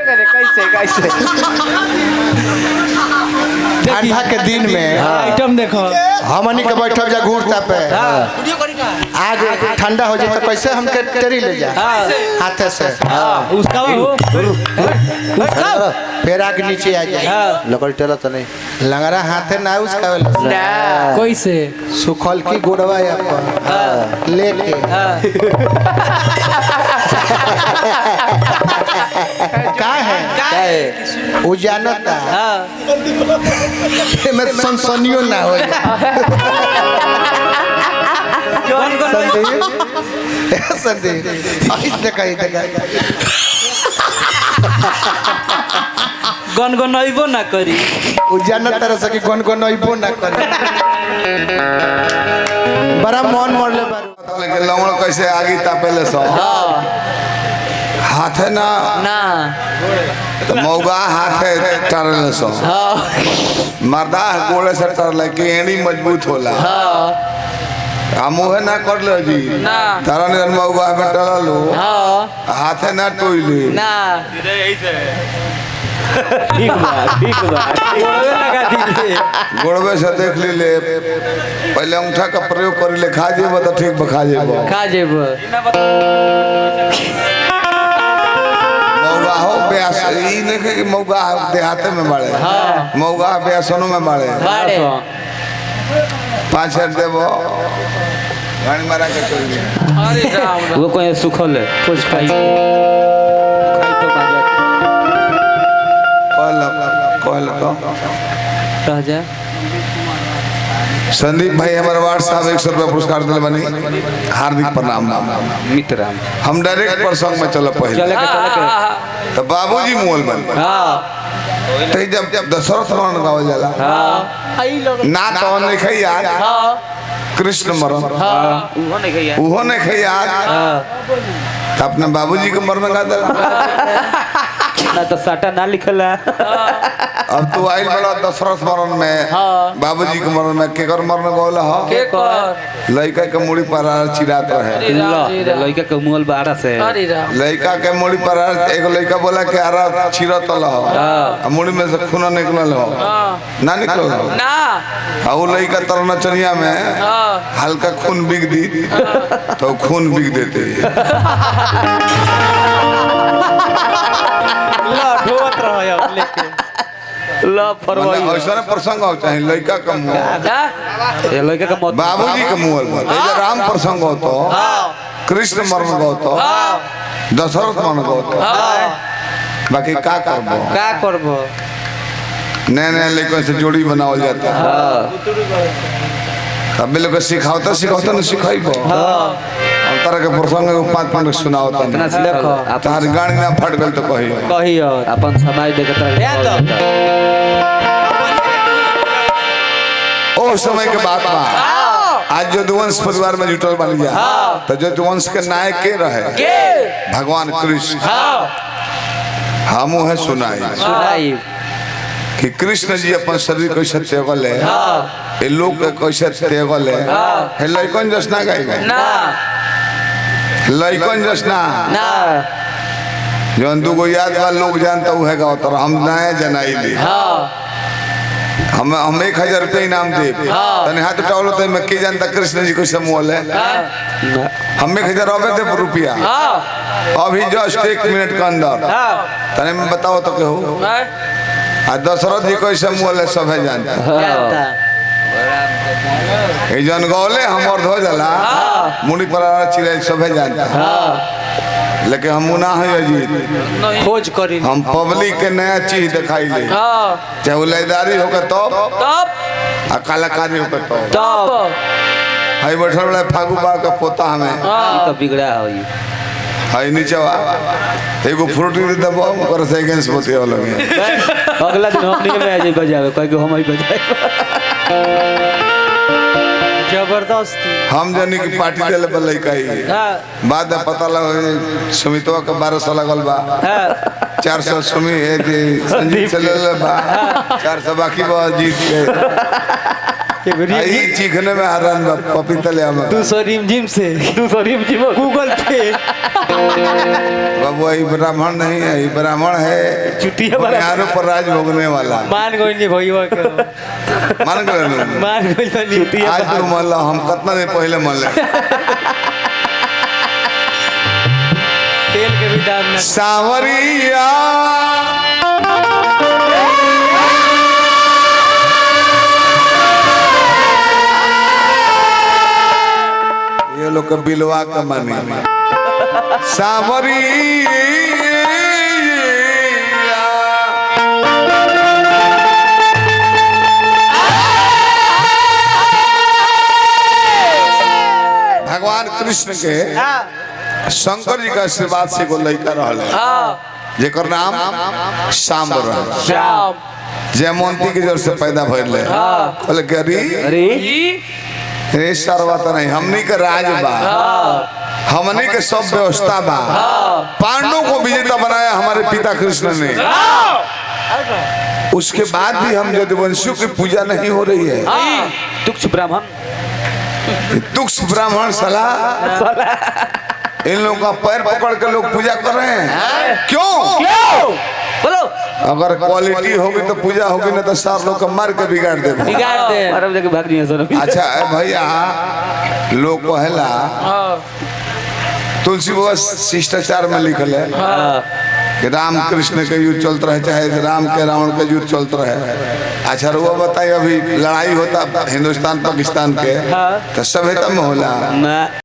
कैसे कैसे ठंडा के दिन में आइटम देखो हमनी के बैठब जा घूरता पे आग ठंडा हो जाए तो कैसे हमके टेरी ले जा हाथे से उसका हो फिर आग नीचे आ जाए लकड़ी टेला तो नहीं लंगड़ा हाथे ना उसका कैसे सुखल की गुड़वा या पर लेके का है वो जानता में सनसनियो ना हो संदीप गनगनइबो ना करी वो जानता तरह से कि गनगनइबो ना करे बड़ा मन मरले बारू लेकिन लवण कैसे आगी तापेले सो हाथे ना ना तो मौगा हाथे टरले सो मर्दा गोले से टरले कि एड़ी मजबूत होला मुहे ना कर ले जी तारा ने मौगा में टरलो हाथे ना टोइले ना ठीक बा लगा दीजिए गोड़वे से देख ले पहले अंगूठा का प्रयोग कर ले खा जेबो तो ठीक बखा जेबो खा जेबो मौगा हो ब्यास ई नहीं कि मौगा देहाते में बाड़े मौगा ब्यासनो में बाड़े बाड़े 5 हट देबो गाड़ी मारा के चल गया अरे राम वो कोई सुखल है कुछ खाई तो बाजा कॉल तो रह जा संदीप भाई हमारे वार्ड साहब 100 रुपया पुरस्कार दिल बनी हार्दिक प्रणाम मित्र हम डायरेक्ट प्रसंग में चलो पहले चले के तो बाबूजी मोल बन तो जब दशरथ रण गावल जाला ना तो नहीं खई यार कृष्ण मरण उहो नहीं खई यार तो अपने बाबूजी के मरण गा दिला ना तो साटा ना लिखला अब तू आइल बड़ा दशरथ मरण में बाबूजी के मरण में केकर मरण गौला हो लड़का के मुड़ी पर चिरात रहे लड़का के मुंह बाड़ा से लड़का के मुड़ी पर एगो लड़का बोला कि आरा चिरत हो मुड़ी में से खून निकलल हो ना निकलल हो ना वो लड़का तरना चनिया में हल्का खून बिग दी तो खून बिग देते ढोवत रहो लेके ला फरवाई ऐसा प्रसंग हो चाहे लड़का का मुंह ये लड़का का मौत बाबूजी के मुंह में राम प्रसंग हो तो कृष्ण मरण हो तो दशरथ मरण हो तो बाकी का करबो नए नए लेकिन से जोड़ी बनावल जाता है तब लोग सिखावता न सिखाइबो हम तरह के प्रसंग को 5 सुनावता इतना देखो तार गाड़ी ना फट गल तो कहियो अपन समाज देखत रह ओ समय के बात बा आज जो दुवंश परिवार में जुटल बन गया तो जो दुवंश के नायक के रहे भगवान कृष्ण हमू है सुनाई कि कृष्ण जी अपन शरीर कैसे त्यागल है ये लोग कैसे त्यागल है लइकन जसना गाई लइकन जसना जो दुगो याद वाला लोग जानता है गाँव तो हम नए जनाइली हम 1000 रुपया इनाम दे तने हाथ उठावलो तो मैं के जानता कृष्ण जी कैसे मोल है हम 1000 रुपया अभी जस्ट 1 मिनट के अंदर तने मैं बताओ तो कहूँ दशरथ जी कैसे मोल है सब है जानता जन गौले हम और धो जाला मुड़ी पर चिड़ै सब है जानता लेकिन हम मुना है अजीत खोज करी हम पब्लिक के नया चीज दिखाई ले चाहे उलैदारी होगा तब कलाकारी होगा तब हाई बैठल वाला फागू बा का पोता हमें तो बिगड़ा होई हाई नीचे एगो फ्रूटी दे दबो कर से अगेंस्ट पोते वाला में अगला दिन हम निकल आ जाए बजावे कोई को हम ही बजाए जबरदस्त हम जनी की पार्टी देले पर लइका ही बाद में पता लगा सुमितवा के 1200 लगल बा 400 सुमी संजीव से ले बा 400 बाकी बा जीत के यही चीखने में हरान पपीता ले हम 200 रिमझिम से 200 रिमझिम गूगल पे बाबू ये ब्राह्मण नहीं है, ये ब्राह्मण है चुटिया वाला यारों पर राज भोगने वाला। मान गई नहीं भैया के मान गए मान गई चुटिया आज तो मान लो, हम कितना दिन पहले मान ले। तेल के भी दाम ना सावरिया ये लोग का बिलवा का मानी सावरिया भगवान कृष्ण के शंकर जी का आशीर्वाद से को लड़का रहा जेकर नाम श्याम रहा। श्याम जयमंती के जड़ से पैदा भइले बोले कि अरे रे सरवा तो नहीं, हमनी के राज बा, हमनी के सब व्यवस्था बा। पांडवों को विजेता बनाया हमारे पिता कृष्ण ने। उसके बाद भी हम यदुवंशियों की पूजा नहीं हो रही है। तुक्ष ब्राह्मण तुक्ष ब्राह्मण सलाह इन लोगों का पैर पकड़ के लोग पूजा कर रहे हैं। क्यों बोलो अगर क्वालिटी होगी तो पूजा होगी, ना तो सार लोग को मार के बिगाड़ देंगे। बिगाड़ दे अरब जाके भाग नहीं है। अच्छा भैया लोग कहला तुलसी बाबा शिष्टाचार में लिखल है कि राम कृष्ण का युद्ध चलता रहे, चाहे राम के रावण का युद्ध चलता रहे। अच्छा रुआ बताइए, अभी लड़ाई होता हिंदुस्तान पाकिस्तान के तो सभ्यता में होला।